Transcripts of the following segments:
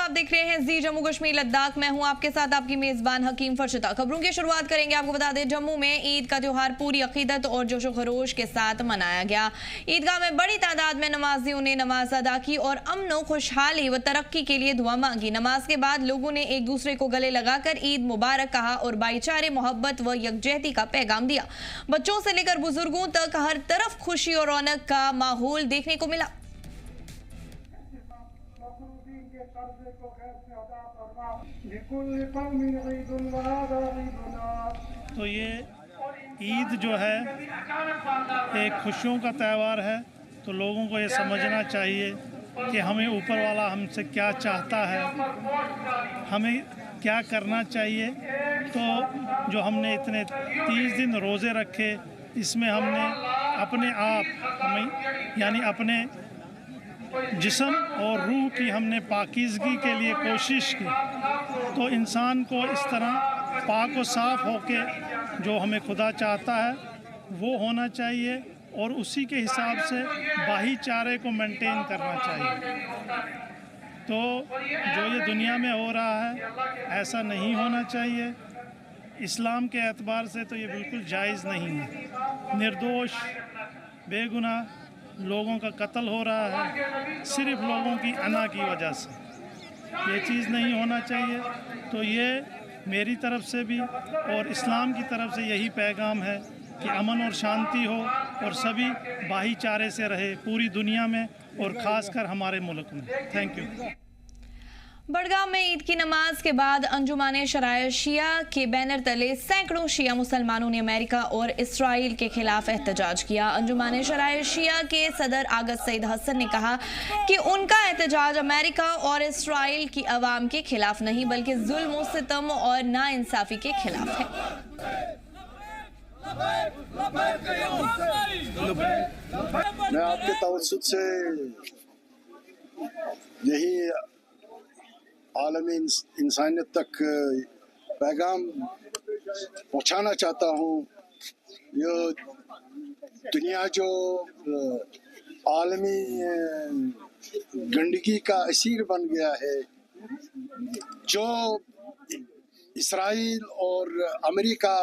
आप देख रहे हैं जी जम्मू कश्मीर लद्दाख। मैं हूं आपके साथ आपकी मेजबान हकीम फरशता। खबरों की शुरुआत करेंगे। आपको बता दें, जम्मू में ईद का त्योहार पूरी अकीदत और जोशो खरोश के साथ मनाया गया। ईदगाह में बड़ी तादाद में नमाजियों ने नमाज अदा की और अमन व खुशहाली व तरक्की के लिए दुआ मांगी। नमाज के बाद लोगों ने एक दूसरे को गले लगाकर ईद मुबारक कहा और भाईचारे, मोहब्बत व यकजहती का पैगाम दिया। बच्चों से लेकर बुजुर्गों तक हर तरफ खुशी और रौनक का माहौल देखने को मिला। तो ये ईद जो है एक खुशियों का त्यौहार है, तो लोगों को ये समझना चाहिए कि हमें ऊपर वाला हमसे क्या चाहता है, हमें क्या करना चाहिए। तो जो हमने इतने 30 दिन रोज़े रखे, इसमें हमने अपने आप हमें यानी अपने जिस्म और रूह की हमने पाकीज़गी के लिए कोशिश की। तो इंसान को इस तरह पाक व साफ़ होके जो हमें खुदा चाहता है वो होना चाहिए और उसी के हिसाब से भाईचारे को मेंटेन करना चाहिए। तो जो ये दुनिया में हो रहा है ऐसा नहीं होना चाहिए। इस्लाम के एतबार से तो ये बिल्कुल जायज़ नहीं है। निर्दोष बेगुनाह लोगों का कत्ल हो रहा है सिर्फ लोगों की अना की वजह से। ये चीज़ नहीं होना चाहिए। तो ये मेरी तरफ से भी और इस्लाम की तरफ से यही पैगाम है कि अमन और शांति हो और सभी भाईचारे से रहे पूरी दुनिया में और ख़ासकर हमारे मुल्क में। Thank you. बड़गाम में ईद की नमाज के बाद अंजुमाने शराय शिया के बैनर तले सैकड़ों शिया मुसलमानों ने अमेरिका और इसराइल के खिलाफ एहतजाज किया। अंजुमाने शराय शिया के सदर आगत सईद हसन ने कहा कि उनका एहतजाज अमेरिका और इसराइल की अवाम के खिलाफ नहीं बल्कि जुल्म, सितम और नाइंसाफी के खिलाफ है। मैं आपके तवज्जुह से यही आलमी इंसानियत तक पैगाम पहुंचाना चाहता हूँ। ये दुनिया जो आलमी गंदगी का असीर बन गया है, जो इसराइल और अमेरिका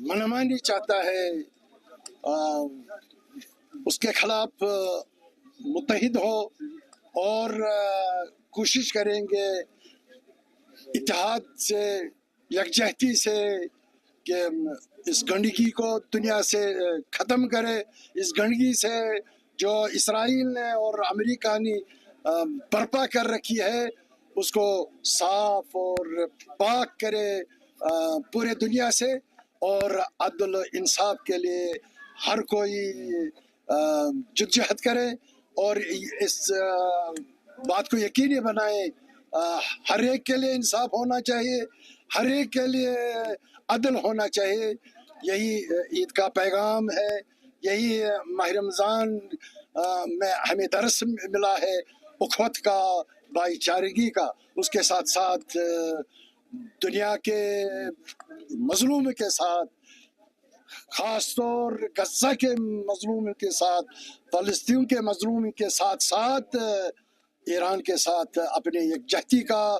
मनमानी चाहता है, उसके खिलाफ मुत्तहिद हो और कोशिश करेंगे इत्तेहाद से, यकजहती से कि इस गंदगी को दुनिया से ख़त्म करे। इस गंदगी से जो इसराइल ने और अमेरिका ने बर्पा कर रखी है उसको साफ और पाक करे पूरे दुनिया से और अदल इंसाफ के लिए हर कोई जद्दोजहद करे और इस बात को यकीनी बनाए हर एक के लिए इंसाफ होना चाहिए, हर एक के लिए अदल होना चाहिए। यही ईद का पैगाम है, यही माह रमज़ान में हमें दर्स मिला है उखवत का, भाईचारगी का। उसके साथ साथ दुनिया के मजलूम के साथ, ख़ास तौर गज़ा के मजलूम के साथ, फ़लस्तीन के मजलूम के साथ साथ ईरान के साथ अपने यकजहती का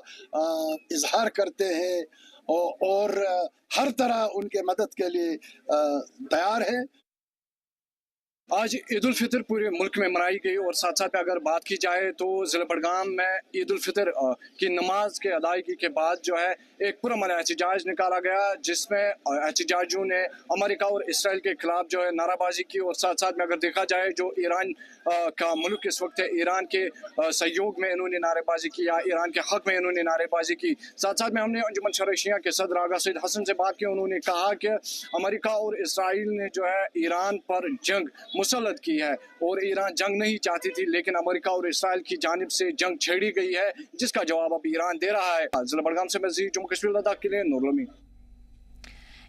इजहार करते हैं और हर तरह उनके मदद के लिए तैयार है। आज ईद उल फितर पूरे मुल्क में मनाई गई और साथ साथ अगर बात की जाए तो ज़िला बड़गाम में ईद उल फितर की नमाज के अदायगी के बाद जो है एक पुरअमन एहतजाज निकाला गया, जिसमें एहतजाजियों ने अमेरिका और इसराइल के खिलाफ जो है नाराबाजी की। और साथ साथ में अगर देखा जाए जो ईरान का मुल्क इस वक्त है, ईरान के सहयोग में इन्होंने नारेबाजी की या ईरान के हक में इन्होंने नारेबाजी की। साथ साथ में हमने अंजुमन शराय शिया के सदर आगा सईद हसन से बात की। उन्होंने कहा कि अमेरिका और इसराइल ने जो है ईरान पर जंग मुसल्लत की है और ईरान जंग नहीं चाहती थी, लेकिन अमेरिका और इसराइल की जानिब से जंग छेड़ी गई है, जिसका जवाब अब ईरान दे रहा है। जिला बड़गाम से मैं जी जम्मू कश्मीर लद्दाख के लिए नूरुल अमीन।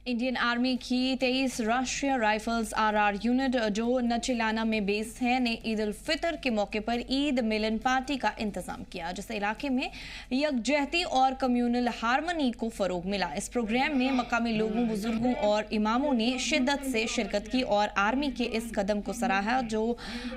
इंडियन आर्मी की 23 राष्ट्रीय राइफल्स आरआर यूनिट जो नचिलाना में बेस है ने ईद उल फितर के मौके पर ईद मिलन पार्टी का इंतजाम किया, जिससे इलाके में यकजहती और कम्युनल हार्मनी को फरोग मिला। इस प्रोग्राम में मकामी लोगों, बुजुर्गों और इमामों ने शिद्दत से शिरकत की और आर्मी के इस कदम को सराहा जो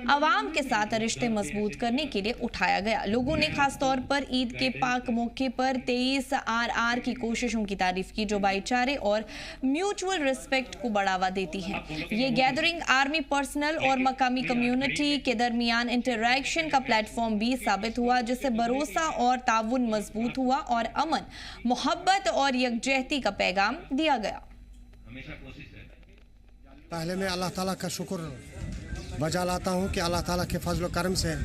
आवाम के साथ रिश्ते मजबूत करने के लिए उठाया गया। लोगों ने खासतौर पर ईद के पाक मौके पर 23 आरआर की कोशिशों की तारीफ की जो भाईचारे और म्यूचुअल रिस्पेक्ट को बढ़ावा देती है। ये गैदरिंग आर्मी पर्सनल और मकामी कम्युनिटी के दरमियान इंटरैक्शन का प्लेटफॉर्म भी साबित हुआ, जिससे भरोसा और ताउन मजबूत हुआ और अमन, मोहब्बत और यकजहती का पैगाम दिया गया। पहले मैं अल्लाह ताला का शुक्र बजा लाता हूँ कि अल्लाह ताला के फजल करम से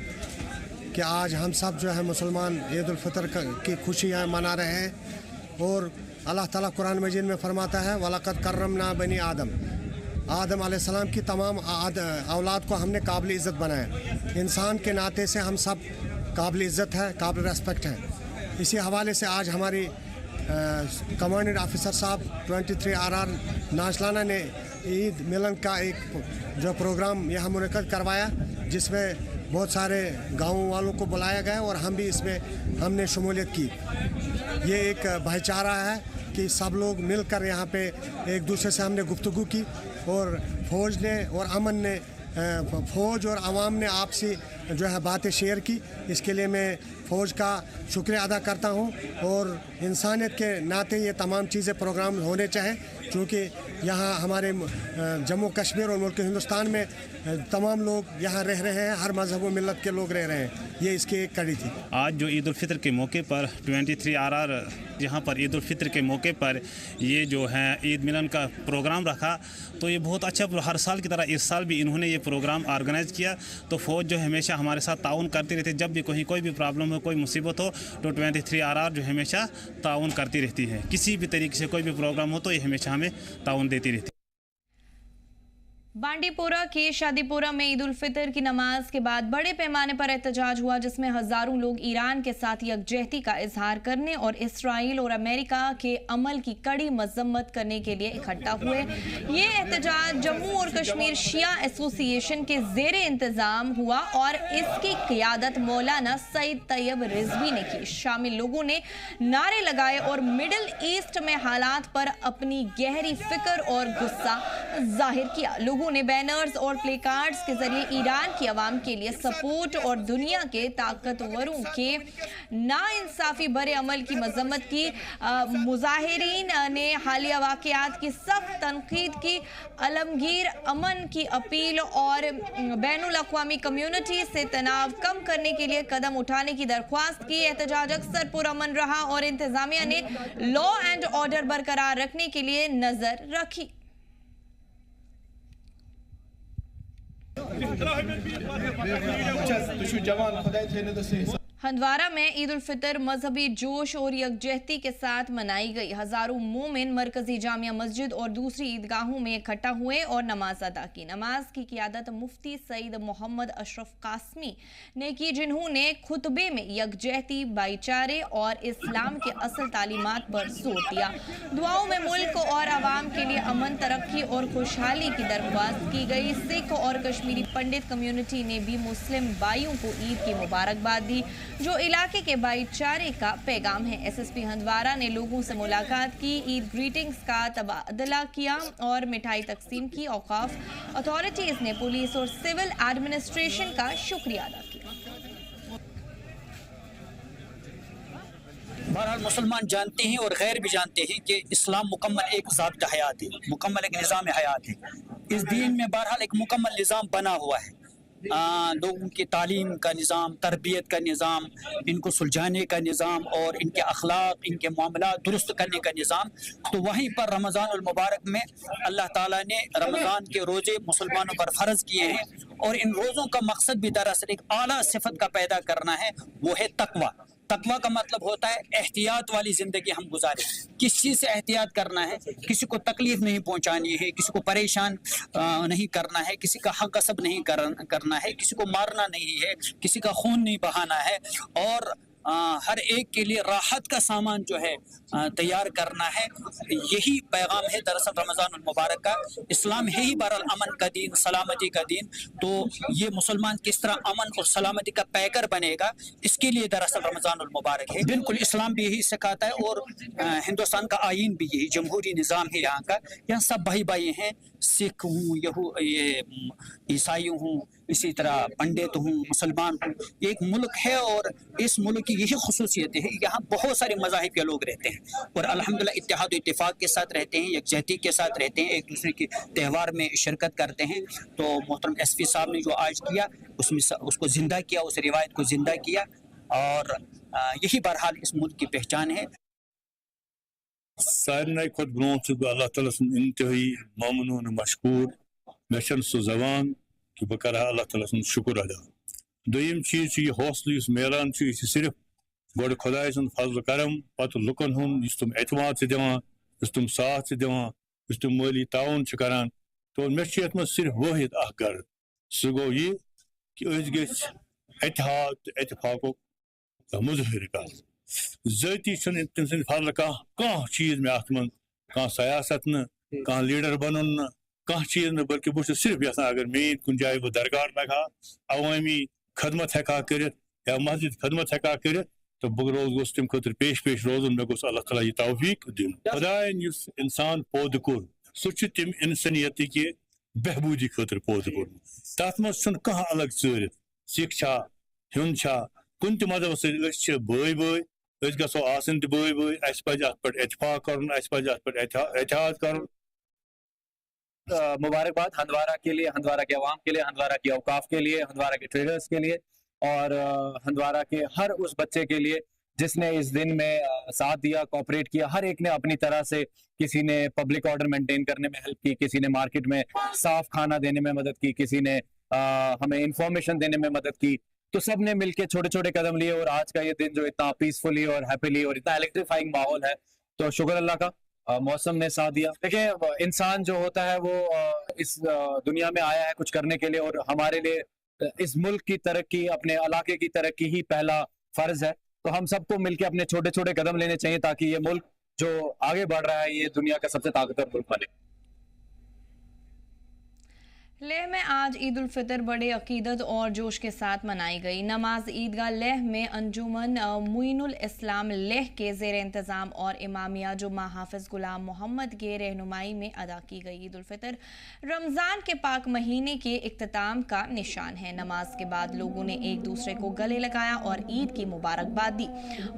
कि आज हम सब जो है मुसलमान ईद उल फितर की खुशियाँ मना रहे हैं। और अल्लाह ताला कुरान मजीद में फरमाता है वलक़द कर्रमना बनी आदम अलैहिस्सलाम की तमाम औलाद को हमने काबिल इज़्ज़त बनाया। इंसान के नाते से हम सब काबिल इज़्ज़त है, काबिल रेस्पेक्ट है। इसी हवाले से आज हमारी कमांडेंट ऑफिसर साहब 23 आरआर नाचलाना ने ईद मिलन का एक जो प्रोग्राम यहाँ मुनक़द करवाया, जिसमें बहुत सारे गाँव वालों को बुलाया गया और हम भी इसमें हमने शमूलियत की। ये एक भाईचारा है कि सब लोग मिलकर यहाँ पे एक दूसरे से हमने गुफ्तगू की और फ़ौज ने और अमन ने फ़ौज और आवाम ने आपसी जो है बातें शेयर की। इसके लिए मैं फ़ौज का शुक्रिया अदा करता हूँ और इंसानियत के नाते ये तमाम चीज़ें प्रोग्राम होने चाहें, क्योंकि यहाँ हमारे जम्मू कश्मीर और मुल्क हिंदुस्तान में तमाम लोग यहाँ रह रहे हैं, हर मज़हब व मिल्लत के लोग रह रहे हैं। ये इसकी एक कड़ी थी। आज जो ईद उल फितर के मौके पर 23 आरआर यहाँ पर ईद उल फितर के मौके पर ये जो है ईद मिलन का प्रोग्राम रखा, तो ये बहुत अच्छा, हर साल की तरह इस साल भी इन्होंने ये प्रोग्राम ऑर्गेनाइज़ किया। तो फ़ौज जो हमेशा हमारे साथ ताउन करती रहती है, जब भी कोई भी प्रॉब्लम हो, कोई मुसीबत हो, तो 23 आरआर जो हमेशा ताउन करती रहती है। किसी भी तरीके से कोई भी प्रोग्राम हो तो ये हमेशा हमें ताउन देती रहती है। बांडीपोरा के शादीपुरा में ईद उल फितर की नमाज के बाद बड़े पैमाने पर एहतजाज हुआ, जिसमें हजारों लोग ईरान के साथ यकजहती का इजहार करने और इसराइल और अमेरिका के अमल की कड़ी मजम्मत करने के लिए इकट्ठा हुए। ये एहतजाज जम्मू और कश्मीर शिया एसोसिएशन के जेरे इंतजाम हुआ और इसकी क़ियादत मौलाना सईद तैयब रिजवी ने की। शामिल लोगों ने नारे लगाए और मिडिल ईस्ट में हालात पर अपनी गहरी फिक्र और गुस्सा जाहिर किया। लोगों ने बैनर्स और प्ले कार्ड्स के जरिए ईरान की आवाम के लिए सपोर्ट और दुनिया के ताकतवरों के नाइंसाफी भरे अमल की मजम्मत की। मुजाहिरीन ने हालिया वाकयात की सख्त तनकीद की, आलमगीर अमन की अपील और बैनुल अक़वामी कम्युनिटी से तनाव कम करने के लिए कदम उठाने की दरख्वास्त की। एहतजाज अक्सर पुरअमन रहा और इंतजामिया ने लॉ एंड ऑर्डर बरकरार रखने के लिए नजर रखी। हंदवारा में ईद उल फितर मजहबी जोश और यकजहती के साथ मनाई गई। हजारों मोमिन मरकजी जामिया मस्जिद और दूसरी ईदगाहों में इकट्ठा हुए और नमाज अदा की। नमाज की क़ियादत मुफ्ती सईद मोहम्मद अशरफ कासमी ने की, जिन्होंने खुतबे में यकजहती, भाईचारे और इस्लाम के असल तालीमात पर जोर दिया। दुआओं में मुल्क और आवाम के लिए अमन, तरक्की और खुशहाली की दरख्वास्त की गई। सिख और कश्मीरी पंडित कम्युनिटी ने भी मुस्लिम भाइयों को ईद की मुबारकबाद दी, जो इलाके के भाईचारे का पैगाम है। एसएसपी हंदवारा ने लोगों से मुलाकात की, ईद ग्रीटिंग्स का तबादला किया और मिठाई तकसीम की। औकाफ अथॉरिटीज ने पुलिस और सिविल एडमिनिस्ट्रेशन का शुक्रिया अदा किया। बहरहाल मुसलमान जानते हैं और गैर भी जानते हैं कि इस्लाम मुकम्मल एक ज़ाब्ता हयात है, मुकम्मल एक निज़ाम हयात है। इस दीन में बहरहाल एक मुकम्मल निज़ाम बना हुआ है। लोगों की तालीम का निज़ाम, तरबियत का निज़ाम, इनको सुलझाने का निज़ाम और इनके अखलाक, इनके मामला दुरुस्त करने का निज़ाम। तो वहीं पर रमज़ानुल मुबारक में अल्लाह ताला ने रमज़ान के रोज़े मुसलमानों पर फ़र्ज़ किए हैं और इन रोज़ों का मकसद भी दरअसल एक आला सिफत का पैदा करना है, वो है तक़वा। तकवा का मतलब होता है एहतियात वाली ज़िंदगी हम गुजारें। किस चीज़ से एहतियात करना है? किसी को तकलीफ़ नहीं पहुंचानी है, किसी को परेशान नहीं करना है, किसी का हक गसब नहीं करना है, किसी को मारना नहीं है, किसी का खून नहीं बहाना है और हर एक के लिए राहत का सामान जो है तैयार करना है। यही पैगाम है दरअसल रमज़ान मुबारक का। इस्लाम है ही बहरहाल अमन का दीन, सलामती का दीन, तो ये मुसलमान किस तरह अमन और सलामती का पैकर बनेगा, इसके लिए दरअसल रमज़ान मुबारक है। बिल्कुल इस्लाम भी यही सिखाता है और हिंदुस्तान का आइन भी यही जमहूरी निज़ाम है यहाँ का। यहाँ सब भाई भाई हैं, सिख हूँ, ये ईसाई हूँ, इसी तरह पंडित हूँ, मुसलमान हूँ। एक मुल्क है और इस मुल्क की यही खुसूसियत है, यहाँ बहुत सारे मज़ाहिब के लोग रहते हैं और अल्हम्दुलिल्लाह इत्तेहाद इत्तेफाक के साथ रहते हैं, यकजहती के साथ रहते हैं, एक दूसरे के त्यौहार में शिरकत करते हैं। तो मोहतरम एसपी साहब ने जो आज किया उसमें उसको ज़िंदा किया, उस रिवायत को ज़िंदा किया और यही बहरहाल इस मुल्क की पहचान है। सारे खुद ब्रो अल्लाह ताला सुन इंतहाई ममनून मशकूर मेशन सो जवान कि बह कर अल्लाह ताला सुन शुक्र अदा। दोयम चीज ये हौसले मिलान सिर्फ गोड खुदाय सुन फजल करम पत लुकन हुन तुम एतमाद से दिवान, तुम साथ से दिवान, तुम माली ताउन करान। तो मे सिर्फ वाहिद गर सह गो ये कि इत्तेहाद इत्तेफाक मुजहिर कर ज़ाती तम सद फजल कह चीज में अत मन कह सियासत न कह लीडर बनन न कह चीज न, बल्कि बहुत सिर्फ यहां अगर मेन कुन जाए बह दरगाह लगा अवामी खदमत हेका कर या मस्जिद खदमत हेका कर तो बह रोज तम खुद पेश रोजन, मे गोस अल्लाह ताला यह तौफीक दिन। खुदायन युस इंसान पौध कोर सह तम इंसानियत के बहबूदी खतर पौध कोर, तथ मज कह अलग चरित सिख छा हुन छा कुन त मजहब से बई बई गो आसन बई बई, अस पे अत पे इत्तेफाक कर, अस पे अत पे एहतियात कर। मुबारकबाद हंदवारा के लिए, हंदवारा के अवाम के लिए, हंदवारा के औकाफ के लिए, हंदवारा के ट्रेडर्स के लिए और हंदवारा के हर उस बच्चे के लिए जिसने इस दिन में साथ दिया, कोऑपरेट किया। हर एक ने अपनी तरह से, किसी ने पब्लिक ऑर्डर मेंटेन करने में हेल्प की, किसी ने मार्केट में साफ खाना देने में मदद की, किसी ने हमें इंफॉर्मेशन देने में मदद की। तो सब ने मिलके छोटे छोटे कदम लिए और आज का ये दिन जो इतना पीसफुली और हैप्पीली और इतना इलेक्ट्रीफाइंग माहौल है, तो शुक्र अल्लाह का मौसम ने साथ दिया। देखिए इंसान जो होता है वो इस दुनिया में आया है कुछ करने के लिए और हमारे लिए इस मुल्क की तरक्की, अपने इलाके की तरक्की ही पहला फर्ज है। तो हम सबको मिलकर अपने छोटे छोटे कदम लेने चाहिए ताकि ये मुल्क जो आगे बढ़ रहा है ये दुनिया का सबसे ताकतवर मुल्क बने। लेह में आज ईद उल फितर बड़े अकीदत और जोश के साथ मनाई गई। नमाज ईदगाह लेह में अंजुमन मुइनुल इस्लाम लेह के ज़ेर इंतज़ाम और इमामिया जुम्मा हाफिज गुलाम मोहम्मद के रहनुमाई में अदा की गई। ईद उल फितर रमज़ान के पाक महीने के इख्तिताम का निशान है। नमाज के बाद लोगों ने एक दूसरे को गले लगाया और ईद की मुबारकबाद दी।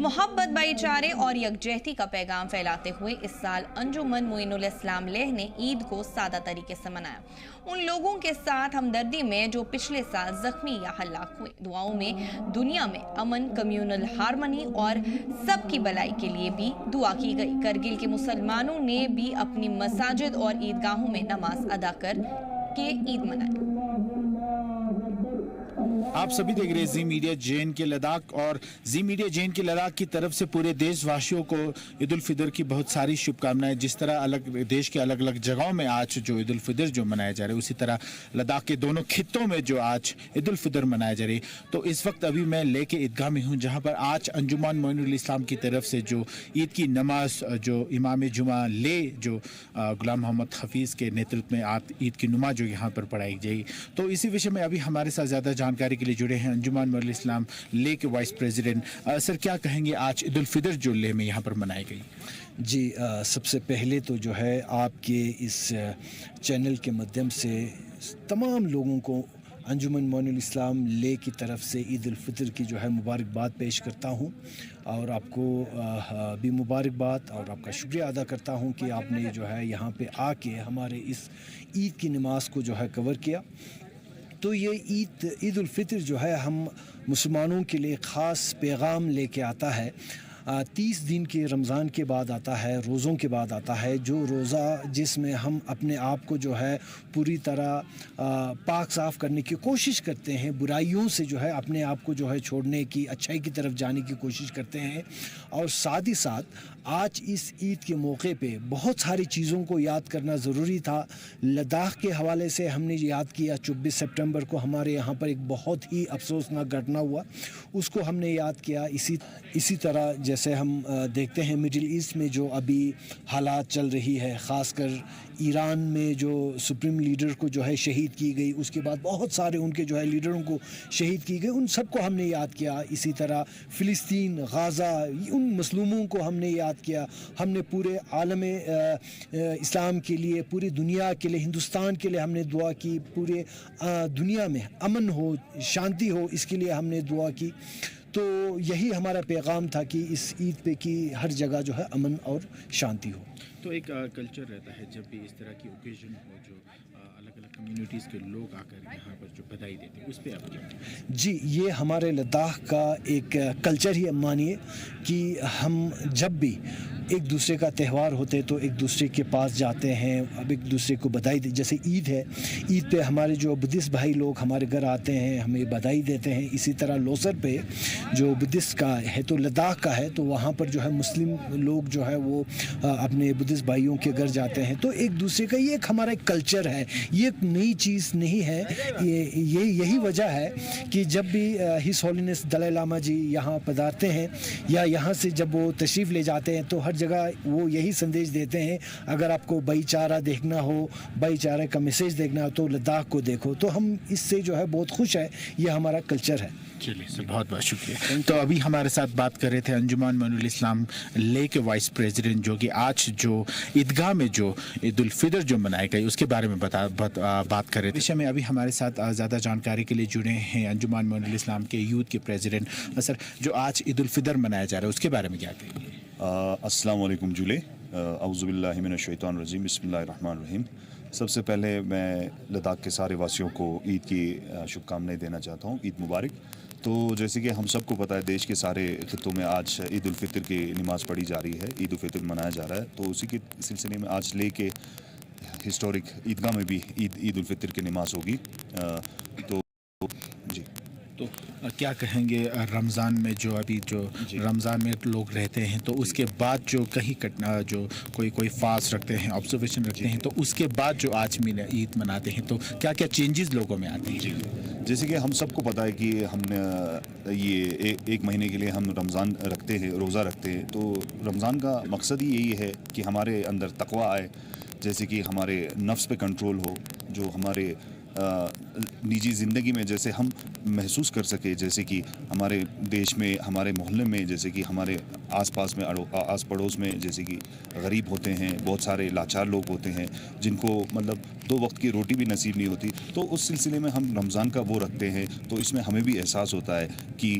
मोहब्बत, भाईचारे और यकजहती का पैगाम फैलाते हुए इस साल अंजुमन मुइनुल इस्लाम लेह ने ईद को सादा तरीके से मनाया। उन लोगों के साथ हमदर्दी में जो पिछले साल जख्मी या हलाक हुए। दुआओं में दुनिया में अमन, कम्युनल हार्मनी और सबकी भलाई के लिए भी दुआ की गई। करगिल के मुसलमानों ने भी अपनी मसाजिद और ईदगाहों में नमाज अदा कर के ईद मनाई। आप सभी देख रहे हैं जी मीडिया जैन के लद्दाख और जी मीडिया जैन के लद्दाख की तरफ से पूरे देशवासियों को ईद उल फितर की बहुत सारी शुभकामनाएं। जिस तरह अलग देश के अलग अलग जगहों में आज जो ईद उल फितर जो मनाया जा रहा है, उसी तरह लद्दाख के दोनों खित्तों में जो आज ईद उल फितर मनाया जा रही है। तो इस वक्त अभी मैं लेके ईदगाह में हूँ जहाँ पर आज अंजुमन मोइनुल इस्लाम की तरफ से जो ईद की नमाज जो इमाम जुमा ले जो गुलाम मोहम्मद हफीज़ के नेतृत्व में आज ईद की नमाज जो यहाँ पर पढ़ाई जाएगी। तो इसी विषय में अभी हमारे साथ ज़्यादा जानकारी के लिए जुड़े हैं अंजुमन मोइनुल इस्लाम ले के वाइस प्रेसिडेंट। सर क्या कहेंगे आज ईद उल फितर जो ले में यहाँ पर मनाई गई? जी सबसे पहले तो जो है आपके इस चैनल के माध्यम से तमाम लोगों को अंजुमन मोइनुल इस्लाम ले की तरफ से ईद उल फितर की जो है मुबारकबाद पेश करता हूँ और आपको भी मुबारकबाद और आपका शुक्रिया अदा करता हूँ कि आपने जो है यहाँ पे आके हमारे इस ईद की नमाज को जो है कवर किया। तो ये ईद उल फितर जो है हम मुसलमानों के लिए ख़ास पैगाम लेके आता है। 30 दिन के रमज़ान के बाद आता है, रोज़ों के बाद आता है, जो रोज़ा जिसमें हम अपने आप को जो है पूरी तरह पाक साफ़ करने की कोशिश करते हैं, बुराइयों से जो है अपने आप को जो है छोड़ने की, अच्छाई की तरफ जाने की कोशिश करते हैं। और साथ ही साथ आज इस ईद के मौके पे बहुत सारी चीज़ों को याद करना ज़रूरी था। लद्दाख के हवाले से हमने याद किया, 24 सितंबर को हमारे यहाँ पर एक बहुत ही अफसोसनाक घटना हुआ, उसको हमने याद किया। इसी तरह जैसे हम देखते हैं मिडिल ईस्ट में जो अभी हालात चल रही है, ख़ासकर ईरान में जो सुप्रीम लीडर को जो है शहीद की गई, उसके बाद बहुत सारे उनके जो है लीडरों को शहीद की गई, उन सबको हमने याद किया। इसी तरह फ़िलिस्तीन, गाज़ा, उन मज़लूमों को हमने याद किया। हमने पूरे आलम इस्लाम के लिए, पूरी दुनिया के लिए, हिंदुस्तान के लिए हमने दुआ की, पूरे दुनिया में अमन हो, शांति हो, इसके लिए हमने दुआ की। तो यही हमारा पैगाम था कि इस ईद पे कि हर जगह जो है अमन और शांति हो। तो एक कल्चर रहता है जब भी इस तरह की ओकेजन हो, जो अलग अलग कम्युनिटीज़ के लोग आकर यहाँ पर जो बधाई देते हैं, उस पर आप क्या? जी, ये हमारे लद्दाख का एक कल्चर ही मानिए कि हम जब भी एक दूसरे का त्यौहार होते तो एक दूसरे के पास जाते हैं, अब एक दूसरे को बधाई दे। जैसे ईद है, ईद पे हमारे जो बुद्धिस्ट भाई लोग हमारे घर आते हैं, हमें बधाई देते हैं। इसी तरह लोसर पे जो बुद्धिस्ट का है तो लद्दाख का है, तो वहाँ पर जो है मुस्लिम लोग जो है वो अपने बुद्धिस्ट भाइयों के घर जाते हैं। तो एक दूसरे का ये एक हमारा एक कल्चर है, ये एक नई चीज़ नहीं है। यही वजह है कि जब भी हिज होलीनेस दलाई लामा जी यहाँ पधारते हैं या यहाँ से जब वो तशरीफ़ ले जाते हैं तो हर जगह वो यही संदेश देते हैं, अगर आपको भाईचारा देखना हो, भाईचारे का मैसेज देखना हो तो लद्दाख को देखो। तो हम इससे जो है बहुत खुश है, ये हमारा कल्चर है। चलिए सर, बहुत बहुत शुक्रिया। तो अभी हमारे साथ बात कर रहे थे अंजुमन मोइनुल इस्लाम ले के वाइस प्रेसिडेंट, जो कि आज जो ईदगाह में जो ईद उल फितर जो मनाई गई उसके बारे में बात कर रहे थे। विषय में अभी हमारे साथ ज़्यादा जानकारी के लिए जुड़े हैं अंजुमन मोइनुल इस्लाम के यूथ के प्रेसिडेंट। सर, जो आज ईद उल फितर मनाया जा रहा है उसके बारे में क्या कहेंगे? अस्सलाम वालेकुम जुले, औज़ु बिल्लाहि मिनश शैतानिर रजीम, बिस्मिल्लाहिर रहमानिर रहीम। सबसे पहले मैं लद्दाख के सारे वासियों को ईद की शुभकामनाएं देना चाहता हूँ, ईद मुबारक। तो जैसे कि हम सबको पता है, देश के सारे खित्तों में आज ईद उल फितर की नमाज़ पढ़ी जा रही है, ईद उल फितर मनाया जा रहा है। तो उसी के सिलसिले में आज ले के हिस्टोरिक ईदगाह में भी ईद उल फितर की नमाज़ होगी। तो जी, तो क्या कहेंगे रमज़ान में जो अभी जो रमज़ान में लोग रहते हैं तो उसके बाद जो कहीं जो कोई फास्ट रखते हैं, ऑब्जर्वेशन रखते हैं, तो उसके बाद जो आज ईद मनाते हैं तो क्या क्या चेंजेस लोगों में आते हैं? जैसे कि हम सबको पता है कि हमने ये एक महीने के लिए हम रमज़ान रखते हैं, रोज़ा रखते हैं। तो रमज़ान का मकसद ही यही है कि हमारे अंदर तक़वा आए, जैसे कि हमारे नफ्स पे कंट्रोल हो, जो हमारे निजी ज़िंदगी में जैसे हम महसूस कर सके, जैसे कि हमारे देश में, हमारे मोहल्ले में, जैसे कि हमारे आसपास में, आस पड़ोस में, जैसे कि गरीब होते हैं, बहुत सारे लाचार लोग होते हैं जिनको मतलब 2 वक्त की रोटी भी नसीब नहीं होती। तो उस सिलसिले में हम रमज़ान का वो रखते हैं, तो इसमें हमें भी एहसास होता है कि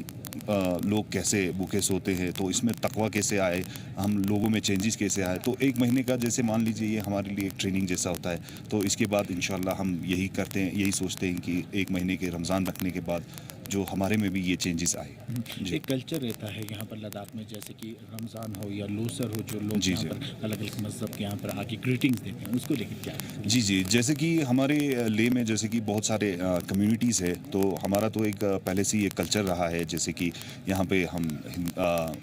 लोग कैसे भूखे सोते हैं, तो इसमें तक़वा कैसे आए, हम लोगों में चेंजेस कैसे आए। तो 1 महीने का जैसे मान लीजिए ये हमारे लिए एक ट्रेनिंग जैसा होता है। तो इसके बाद इंशाल्लाह हम यही करते हैं, यही सोचते हैं कि 1 महीने के रमज़ान रखने के बाद जो हमारे में भी ये चेंजेस आए। एक कल्चर रहता है यहाँ पर लद्दाख में, जैसे कि रमज़ान हो या लोसर हो, जो लोग यहाँ पर अलग अलग मज़हब के यहाँ पर आके ग्रीटिंग्स देते हैं, उसको लेकर क्या? जी, जैसे कि हमारे ले में जैसे कि बहुत सारे कम्युनिटीज़ है, तो हमारा तो एक पहले से ही एक कल्चर रहा है। जैसे कि यहाँ पे हम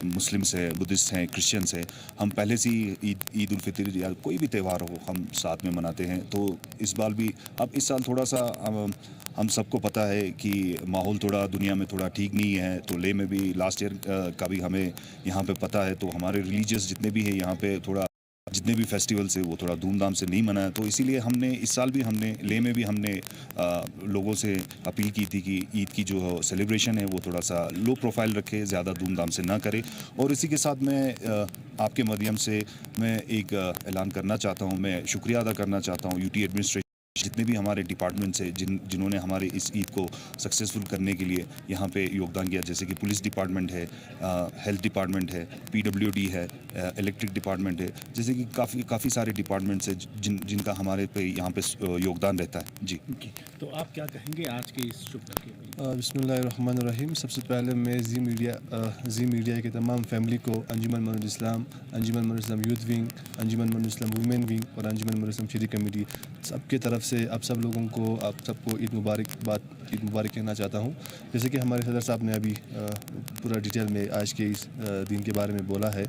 मुस्लिम्स हैं, बुद्धिस्ट हैं, क्रिश्चियंस हैं, हम पहले से ही ईद उल फितर या कोई भी त्यौहार हो हम साथ में मनाते हैं। तो इस बार भी, अब इस साल थोड़ा सा हम सबको पता है कि माहौल थोड़ा दुनिया में थोड़ा ठीक नहीं है। तो ले में भी लास्ट ईयर का भी हमें यहाँ पे पता है, तो हमारे रिलीजियस जितने भी है यहाँ पे थोड़ा जितने भी फेस्टिवल्स है वो थोड़ा धूमधाम से नहीं मनाया। तो इसीलिए हमने इस साल भी ले में भी हमने लोगों से अपील की थी कि ईद की जो सेलिब्रेशन है वो थोड़ा सा लो प्रोफाइल रखे, ज़्यादा धूमधाम से ना करे। और इसी के साथ मैं आपके माध्यम से मैं एक ऐलान करना चाहता हूँ, मैं शुक्रिया अदा करना चाहता हूँ यूटी एडमिनिस्ट्रेशन जितने भी हमारे डिपार्टमेंट से जिन्होंने हमारे इस ईद को सक्सेसफुल करने के लिए यहाँ पे योगदान किया, जैसे कि पुलिस डिपार्टमेंट है, हेल्थ डिपार्टमेंट है, PWD है, इलेक्ट्रिक डिपार्टमेंट है, जैसे कि काफ़ी सारे डिपार्टमेंट्स हैं जिनका हमारे पे यहाँ पे योगदान रहता है जी। तो आप क्या कहेंगे आज के इस शुभ मौके पर? बिस्मिल्लाहिर्रहमानिर्रहीम। सबसे पहले मैं जी मीडिया के तमाम फैमिली को अंजुमन मोमिनुल इस्लाम, अंजुमन मोमिनुल इस्लाम यूथ विंग, अंजुमन मोमिनुल इस्लाम वुमेन विंग और अंजुमन मोमिनुल इस्लाम शरीक कमेटी सबके तरफ से आप सब लोगों को, आप सबको ईद मुबारक कहना चाहता हूँ। जैसे कि हमारे सदर साहब ने अभी पूरा डिटेल में आज के इस दिन के बारे में बोला है,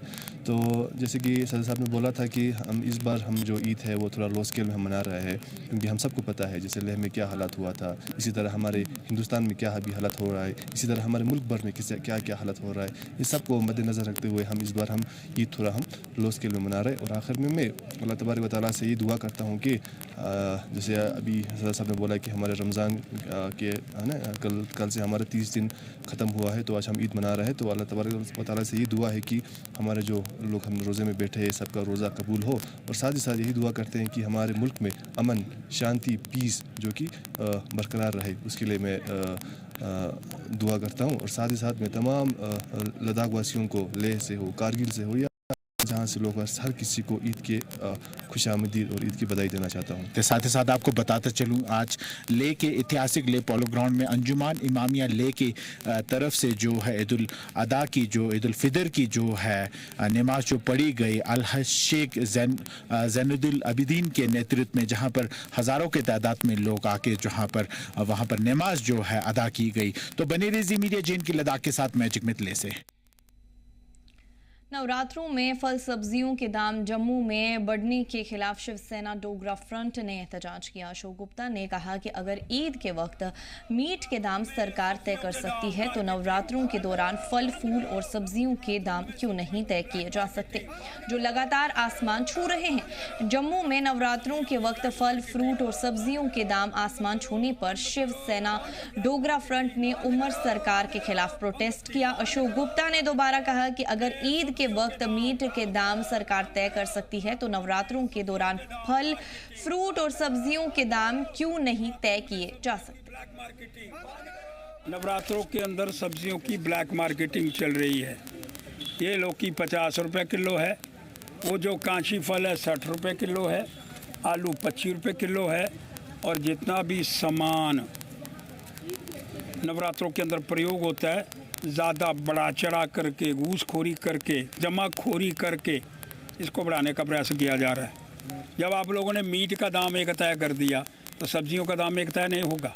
तो जैसे कि सदर साहब ने बोला था कि इस बार हम जो ईद है वो थोड़ा लो स्केल में हम मना रहे हैं, क्योंकि हम सबको पता है जैसे लेह में क्या हालात हुआ था, इसी तरह हमारे हिंदुस्तान में क्या अभी हालत हो रहा है, इसी तरह हमारे मुल्क भर में क्या क्या हालत हो रहा है, इस सब को मद्देनज़र रखते हुए हम इस बार ईद थोड़ा हम लो स्केल में मना रहे हैं। और आखिर में मैं अल्लाह तबारक व तआला से ये दुआ करता हूँ कि जैसे अभी सदर साहब ने बोला कि हमारे रमज़ान के है ना कल से हमारा 30 दिन ख़त्म हुआ है, तो आज हम ईद मना रहे हैं, तो अल्लाह तबारक व तआला से ये दुआ है कि हमारे जो लोग हम रोज़े में बैठे हैं सबका रोज़ा कबूल हो, और साथ ही साथ यही दुआ करते हैं कि हमारे मुल्क में अमन, शांति, पीस जो कि बरकरार रहे, उसके लिए मैं दुआ करता हूँ। और साथ ही साथ मैं तमाम लद्दाख वासियों को, लेह से हो, कारगिल से हो या जहाँ से लोग, हर किसी को ईद के खुशामदीद और ईद की बधाई देना चाहता हूँ। तो साथ ही साथ आपको बताता चलूँ, आज ले के ऐतिहासिक ले पोलो ग्राउंड में अंजुमान इमामिया ले की तरफ से जो है ईद उल फितर की जो है नमाज जो पढ़ी गई अल-हज शेख ज़ैनुल अबिदीन के नेतृत्व में, जहाँ पर हज़ारों के तादाद में लोग आके वहाँ पर नमाज जो है अदा की गई। तो बने रही जी मीडिया जैन की लद्दाख के साथ मैजिक मितले से। नवरात्रों में फल सब्जियों के दाम जम्मू में बढ़ने के खिलाफ शिवसेना डोगरा फ्रंट ने एहतजाज किया। अशोक गुप्ता ने कहा कि अगर ईद के वक्त मीट के दाम सरकार तय कर सकती है तो नवरात्रों के दौरान फल फूल और सब्जियों के दाम क्यों नहीं तय किए जा सकते, जो लगातार आसमान छू रहे हैं। जम्मू में नवरात्रों के वक्त फल फ्रूट और सब्जियों के दाम आसमान छूने पर शिवसेना डोगरा फ्रंट ने उमर सरकार के खिलाफ प्रोटेस्ट किया। अशोक गुप्ता ने दोबारा कहा कि अगर ईद के वक्त मीट के दाम सरकार तय कर सकती है तो नवरात्रों के दौरान फल फ्रूट और सब्जियों के दाम क्यों नहीं तय किए जा सकते। नवरात्रों के अंदर सब्जियों की ब्लैक मार्केटिंग चल रही है। ये लौकी 50 रुपये किलो है, वो जो कांची फल है 60 रुपये किलो है, आलू 25 रुपये किलो है, और जितना भी सामान नवरात्रों के अंदर प्रयोग होता है ज़्यादा बढ़ा चढ़ा करके, घूसखोरी करके, जमाखोरी करके इसको बढ़ाने का प्रयास किया जा रहा है। जब आप लोगों ने मीट का दाम एक तय कर दिया तो सब्जियों का दाम एक तय नहीं होगा।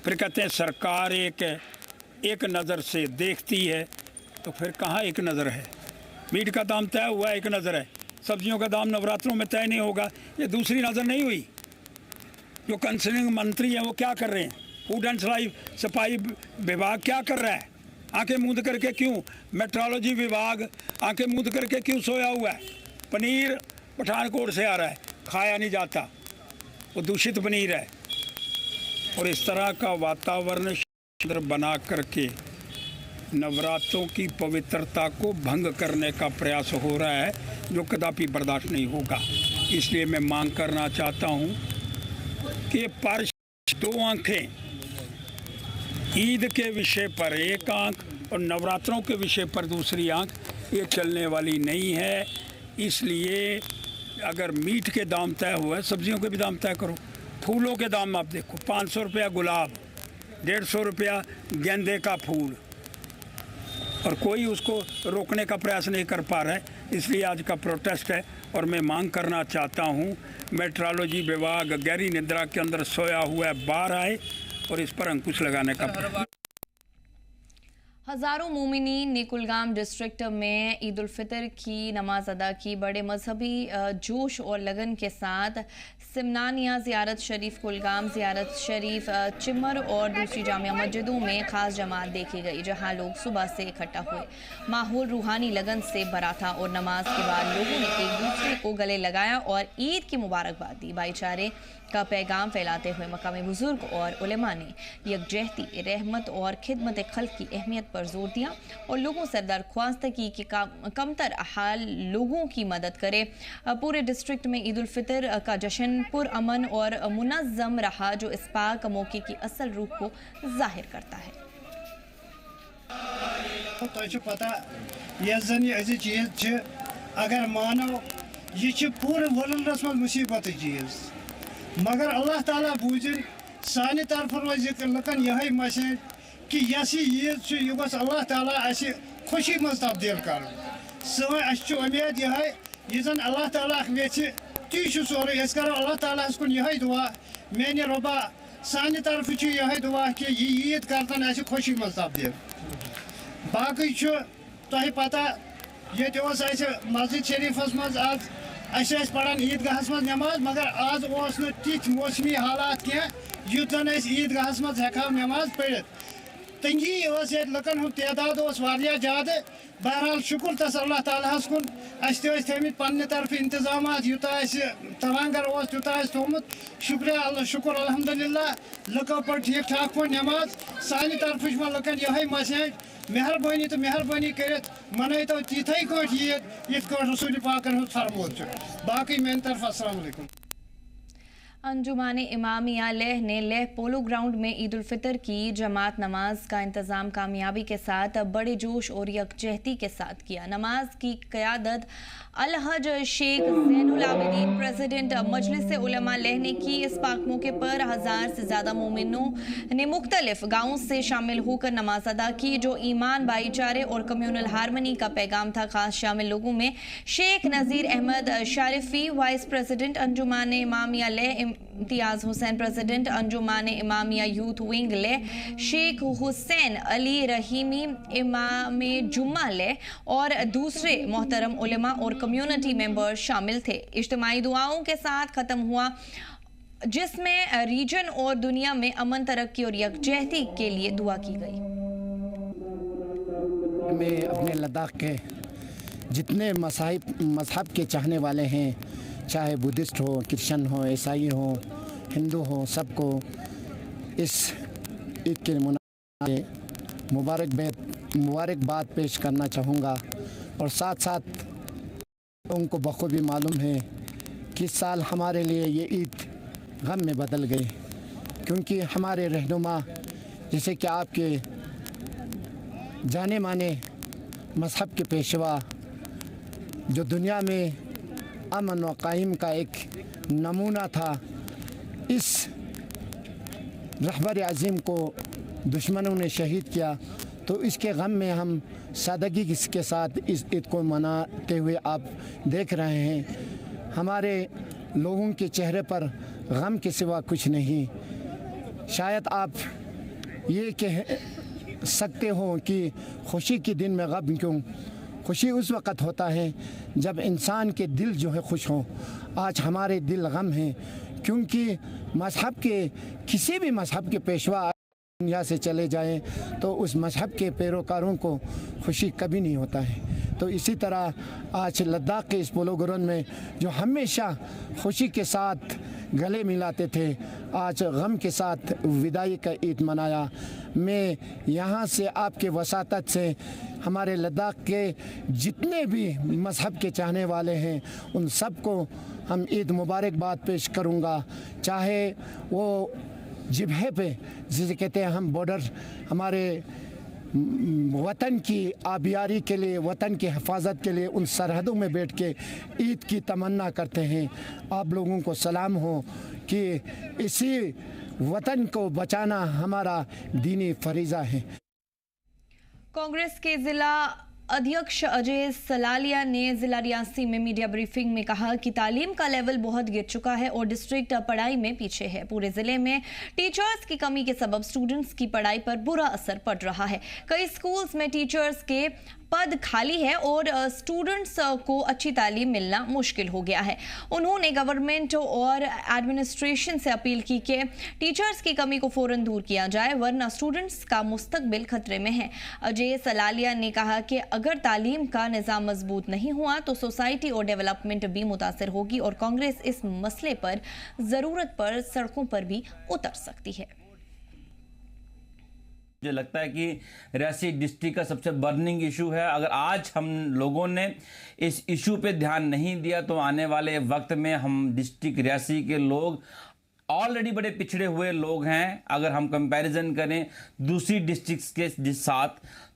फिर कहते हैं सरकार एक नज़र से देखती है, तो फिर कहाँ एक नज़र है। मीट का दाम तय हुआ एक नज़र है, सब्जियों का दाम नवरात्रों में तय नहीं होगा, ये दूसरी नज़र नहीं हुई। जो कंसर्निंग मंत्री हैं वो क्या कर रहे हैं, फूड एंड सप्लाई विभाग क्या कर रहा है, आंखें मूंद करके क्यों, मेट्रोलॉजी विभाग आंखें मूंद करके क्यों सोया हुआ है। पनीर पठानकोट से आ रहा है, खाया नहीं जाता, वो दूषित पनीर है। और इस तरह का वातावरण बना करके नवरात्रों की पवित्रता को भंग करने का प्रयास हो रहा है, जो कदापि बर्दाश्त नहीं होगा। इसलिए मैं मांग करना चाहता हूँ कि पर 2 आंखें, ईद के विषय पर एक आंख और नवरात्रों के विषय पर दूसरी आंख, ये चलने वाली नहीं है। इसलिए अगर मीट के दाम तय हुए, सब्जियों के भी दाम तय करो। फूलों के दाम आप देखो, 500 रुपया गुलाब, 150 रुपया गेंदे का फूल, और कोई उसको रोकने का प्रयास नहीं कर पा रहा है। इसलिए आज का प्रोटेस्ट है। और मैं मांग करना चाहता हूँ मेट्रोलॉजी विभाग गहरी निद्रा के अंदर सोया हुआ है, बाहर आए और इस पर अंकुश लगाने का प्रयास। हज़ारों मोमिनीन ने कुलगाम डिस्ट्रिक्ट में ईद उल फितर की नमाज अदा की। बड़े मजहबी जोश और लगन के साथ सिमनानिया, ज़ियारत शरीफ कुलगाम, ज़ियारत शरीफ चिमर और दूसरी जामिया मस्जिदों में ख़ास जमात देखी गई, जहां लोग सुबह से इकट्ठा हुए। माहौल रूहानी लगन से भरा था और नमाज के बाद लोगों ने एक दूसरे को गले लगाया और ईद की मुबारकबाद दी। भाईचारे का पैगाम फैलाते हुए मकामी बुजुर्ग और उलेमा ने यकजहती, रहमत और खिदमत खल्क की अहमियत पर पर जोर दिया और लोगों से दरख्वास्त की कि कमतर हाल लोगों की मदद करे। पूरे डिस्ट्रिक्ट में ईद उल फितर का जश्न पुरअमन और मुनज़्ज़म रहा, जो इस पाक मौके की असल रूह को जाहिर करता है। तो पता ये जन ये चीज अगर मानो ये पूरे वर्ल्डस में मुसीबत चीज, मगर अल्लाह ताला बूझन सानि तरफ रोज लकन यही मैसेज कि यस ईद यह गो अल्लाह ताला खुशी मज तब्दील कर उम्मीद यह जन अल्लाह ताला वेच ती सोरे करो अल्लाह ताला कुन यही दुआ मेन रबा सानि तरफ यही दुआ कि यह ईद करतन खुशी मज तब्दील। बाकी तुह पता ये मस्जिद शरीफस मज आज पढ़ान ईदगाहस मज नमाज, मगर आज तिथ मौसमी हालात कह युत जन ईदगाहस मज हेकाव नमाज पढ़ित। तंगी लकन हुंद तादाद वारिया ज़्यादा। बहरहाल शुक्र तस अल्लाह ताला कुन थमित पन्ने तरफ इंतजाम यूता तवांगर यूता थोमुत। शुक्र अल्हम्दुलिल्लाह लुको पर ठीक ठाक पा नमाज। सानि तरफ लकन यही मैसेज मेहरबानी तो मेहरबानी कर मन तो तिथे कट ईद इत रसूल पाकन फरमोत। बाकी मेन तरफ अस्सलाम वालेकुम। अंजुमान इमामिया लेह ने लेह पोलो ग्राउंड में ईद उल फितर की जमात नमाज का इंतज़ाम कामयाबी के साथ बड़े जोश और यकजहती के साथ किया। नमाज की क़यादत अलहज शेख ज़ैनुल आबिदीन प्रेसिडेंट मजलिस उलमा लेह ने की। इस पाक मौके पर 1000 से ज़्यादा मोमिनों ने मुख्तलिफ गाँवों से शामिल होकर नमाज अदा की, जो ईमान, भाईचारे और कम्यूनल हारमनी का पैगाम था। खास शामिल लोगों में Sheikh Nazir Ahmad Sharifi vice president Anjuman Imamia Leh, Imtiaz Hussain president Anjuman Imamia youth wing Leh, Sheikh Hussain Ali Rahimi इमाम जुम्मा ले और दूसरे मोहतरम उलमा और कम्युनिटी मेंबर शामिल थे। इज्तिमाई दुआओं के साथ ख़त्म हुआ, जिसमें रीजन और दुनिया में अमन, तरक्की और यकजहती के लिए दुआ की गई। मैं अपने लद्दाख के जितने मज़हब के चाहने वाले हैं, चाहे बुद्धिस्ट हो, क्रिश्चन हो, ईसाई हो, हिंदू हो, सबको इस ईद के मुबारकबाद पेश करना चाहूँगा। और साथ साथ उनको बखूबी मालूम है कि इस साल हमारे लिए ये ईद गम में बदल गई, क्योंकि हमारे रहनुमा जैसे कि आपके जाने माने मज़हब के पेशवा, जो दुनिया में अमन व कायम का एक नमूना था, इस रहबर अज़ीम को दुश्मनों ने शहीद किया। तो इसके गम में हम सादगी के साथ इस ईद को मनाते हुए आप देख रहे हैं। हमारे लोगों के चेहरे पर गम के सिवा कुछ नहीं। शायद आप ये कह सकते हो कि खुशी के दिन में गम क्यों? खुशी उस वक़्त होता है जब इंसान के दिल जो है खुश हो। आज हमारे दिल गम हैं, क्योंकि मज़हब के किसी भी मज़हब के पेशवा दुनिया से चले जाएं तो उस मज़हब के पैरोकारों को खुशी कभी नहीं होता है। तो इसी तरह आज लद्दाख के इस पोलो ग्राउंड में जो हमेशा खुशी के साथ गले मिलाते थे, आज गम के साथ विदाई का ईद मनाया। मैं यहाँ से आपके वसातत से हमारे लद्दाख के जितने भी मज़हब के चाहने वाले हैं, उन सबको हम ईद मुबारकबाद पेश करूँगा। चाहे वो जिब्हे पे जिसे कहते हैं हम बॉर्डर, हमारे वतन की आबियारी के लिए, वतन की हिफाजत के लिए उन सरहदों में बैठ के ईद की तमन्ना करते हैं। आप लोगों को सलाम हो कि इसी वतन को बचाना हमारा दीनी फरीज़ा है। कांग्रेस के ज़िला अध्यक्ष अजय सलालिया ने ज़िला रियासी में मीडिया ब्रीफिंग में कहा कि तालीम का लेवल बहुत गिर चुका है और डिस्ट्रिक्ट पढ़ाई में पीछे है। पूरे ज़िले में टीचर्स की कमी के सबब स्टूडेंट्स की पढ़ाई पर बुरा असर पड़ रहा है। कई स्कूल्स में टीचर्स के पद खाली है और स्टूडेंट्स को अच्छी तालीम मिलना मुश्किल हो गया है। उन्होंने गवर्नमेंट और एडमिनिस्ट्रेशन से अपील की कि टीचर्स की कमी को फौरन दूर किया जाए, वरना स्टूडेंट्स का मुस्तकबिल खतरे में है। अजय सलालिया ने कहा कि अगर तालीम का निज़ाम मजबूत नहीं हुआ तो सोसाइटी और डेवलपमेंट भी मुतासर होगी और कांग्रेस इस मसले पर ज़रूरत पर सड़कों पर भी उतर सकती है। मुझे लगता है कि रियासी डिस्ट्रिक्ट का सबसे बर्निंग इशू है। अगर आज हम लोगों ने इस इशू पे ध्यान नहीं दिया तो आने वाले वक्त में हम डिस्ट्रिक्ट रियासी के लोग ऑलरेडी बड़े पिछड़े हुए लोग हैं, अगर हम कंपैरिजन करें दूसरी डिस्ट्रिक्ट्स के साथ,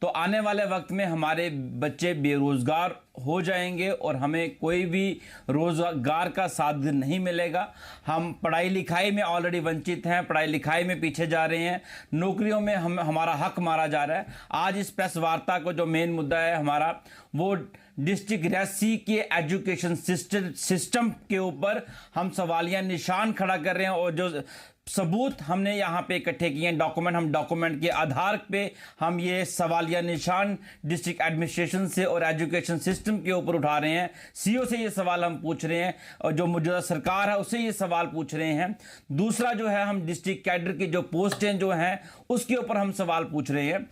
तो आने वाले वक्त में हमारे बच्चे बेरोज़गार हो जाएंगे और हमें कोई भी रोज़गार का साधन नहीं मिलेगा। हम पढ़ाई लिखाई में ऑलरेडी वंचित हैं, पढ़ाई लिखाई में पीछे जा रहे हैं, नौकरियों में हमारा हक मारा जा रहा है। आज इस प्रेस वार्ता को जो मेन मुद्दा है हमारा, वो डिस्ट्रिक्ट रियासी के एजुकेशन सिस्टम के ऊपर हम सवालिया निशान खड़ा कर रहे हैं और जो सबूत हमने यहाँ पे इकट्ठे किए हैं, डॉक्यूमेंट, हम डॉक्यूमेंट के आधार पे हम ये सवालिया निशान डिस्ट्रिक्ट एडमिनिस्ट्रेशन से और एजुकेशन सिस्टम के ऊपर उठा रहे हैं। सीओ से ये सवाल हम पूछ रहे हैं और जो मौजूदा सरकार है उससे ये सवाल पूछ रहे हैं। दूसरा जो है, हम डिस्ट्रिक्ट कैडर की जो पोस्टें जो हैं उसके ऊपर हम सवाल पूछ रहे हैं।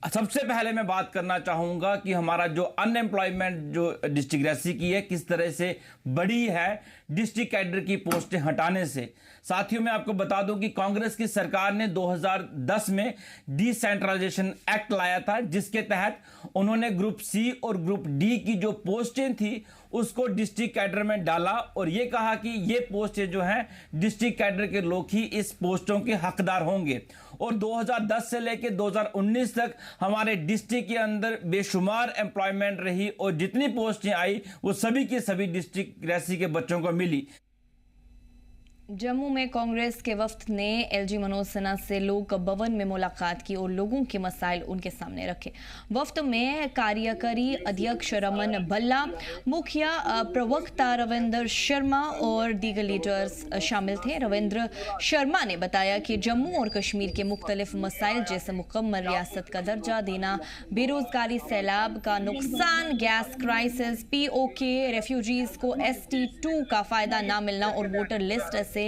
सबसे पहले मैं बात करना चाहूँगा कि हमारा जो अनएम्प्लॉयमेंट जो डिस्ट्रिक्ट रियासी की है किस तरह से बड़ी है डिस्ट्रिक्ट कैडर की पोस्टें हटाने से। साथियों, मैं आपको बता दूं कि कांग्रेस की सरकार ने 2010 में डिसेंट्रलाइजेशन एक्ट लाया था, जिसके तहत उन्होंने ग्रुप सी और ग्रुप डी की जो पोस्टें थी उसको डिस्ट्रिक्ट कैडर में डाला और ये कहा कि ये पोस्टें जो हैं डिस्ट्रिक्ट कैडर के लोग ही इस पोस्टों के हकदार होंगे। और 2010 से लेकर 2019 तक हमारे डिस्ट्रिक्ट के अंदर बेशुमार एम्प्लॉयमेंट रही और जितनी पोस्टें आई वो सभी की सभी डिस्ट्रिक्ट रियासी के बच्चों को मिली। जम्मू में कांग्रेस के वफ्द ने एलजी मनोज सिन्हा से लोक भवन में मुलाकात की और लोगों के मसाइल उनके सामने रखे। वफ्द में कार्यकारी अध्यक्ष रमन भल्ला, मुखिया प्रवक्ता रविंद्र शर्मा और दीगर लीडर्स शामिल थे। रविंद्र शर्मा ने बताया कि जम्मू और कश्मीर के मुख्तलिफ मसाइल जैसे मुकम्मल रियासत का दर्जा देना, बेरोजगारी, सैलाब का नुकसान, गैस क्राइसिस, POK, रेफ्यूजीज को ST2 का फायदा ना मिलना और वोटर लिस्ट से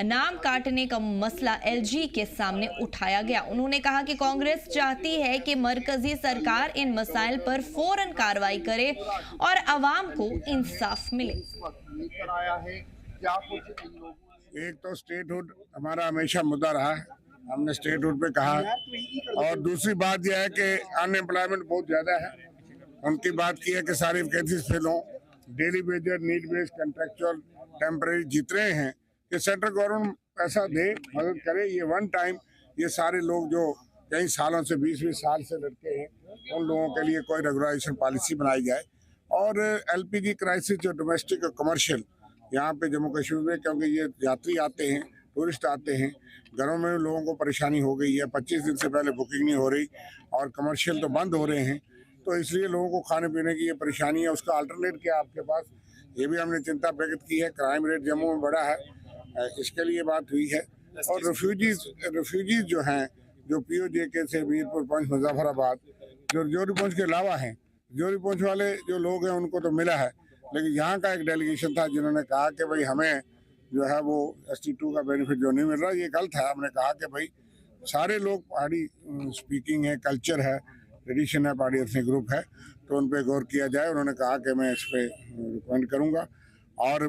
नाम काटने का मसला एलजी के सामने उठाया गया। उन्होंने कहा कि कांग्रेस चाहती है कि मरकजी सरकार इन मसाइल पर फौरन कार्रवाई करे और अवाम को इंसाफ मिले। एक तो स्टेटहुड हमारा हमेशा मुद्दा रहा है, हमने स्टेटहुड पे कहा, और दूसरी बात यह है कि अनएम्प्लॉयमेंट बहुत ज्यादा है। उनकी बात की है कि सारी वैकेंसीज फिल हो, daily wager, need based, contractual, temporary जीत रहे हैं कि सेंट्रल गवर्नमेंट पैसा दे, मदद करे। ये वन टाइम ये सारे लोग जो कई सालों से 20-20 साल से लड़के हैं उन लोगों के लिए कोई रेगुलाइजेशन पॉलिसी बनाई जाए। और LPG क्राइसिस जो डोमेस्टिक और कमर्शियल यहाँ पे जम्मू कश्मीर में, क्योंकि ये यात्री आते हैं, टूरिस्ट आते हैं, घरों में लोगों को परेशानी हो गई है, 25 दिन से पहले बुकिंग नहीं हो रही और कमर्शियल तो बंद हो रहे हैं, तो इसलिए लोगों को खाने पीने की ये परेशानी है। उसका अल्टरनेट क्या आपके पास, ये भी हमने चिंता प्रकट की है। क्राइम रेट जम्मू में बढ़ा है, इसके लिए बात हुई है। और रेफ्यूजीज जो हैं, जो POJK से मीरपुर, पंच, मुजफ्फराबाद, जो जोरी पंच के अलावा हैं, जोरी पंच वाले जो लोग हैं उनको तो मिला है, लेकिन यहाँ का एक डेलीगेशन था जिन्होंने कहा कि भाई हमें जो है वो ST2 का बेनिफिट जो नहीं मिल रहा, ये गलत है। हमने कहा कि भाई सारे लोग पहाड़ी स्पीकिंग है, कल्चर है, ट्रेडिशन है, पहाड़ी एथनिक ग्रुप है, तो उन पर गौर किया जाए। उन्होंने कहा कि मैं इस पर रिकमेंड करूँगा। और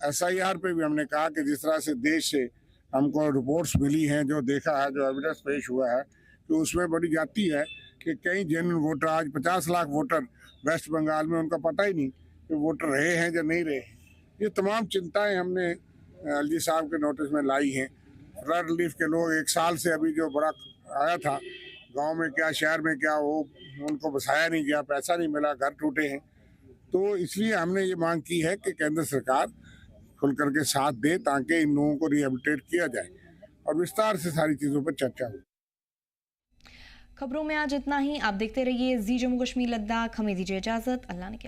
SIR पे भी हमने कहा कि जिस तरह से देश से हमको रिपोर्ट्स मिली हैं, जो देखा है, जो एविडेंस पेश हुआ है, कि उसमें बड़ी जाती है कि कई जेन्युइन वोटर, आज 50 लाख वोटर वेस्ट बंगाल में, उनका पता ही नहीं कि वोटर रहे हैं या नहीं रहे। ये तमाम चिंताएं हमने LG साहब के नोटिस में लाई हैं। फ्लड रिलीफ के लोग 1 साल से अभी जो बड़ा आया था, गांव में क्या, शहर में क्या, वो उनको बसाया नहीं गया, पैसा नहीं मिला, घर टूटे हैं। तो इसलिए हमने ये मांग की है कि केंद्र सरकार खुल करके साथ दे ताकि इन लोगों को रिहेबिलिटेट किया जाए और विस्तार से सारी चीज़ों पर चर्चा हो। खबरों में आज इतना ही। आप देखते रहिए जी जम्मू कश्मीर लद्दाख। हमें दीजिए इजाजत। अल्लाह ने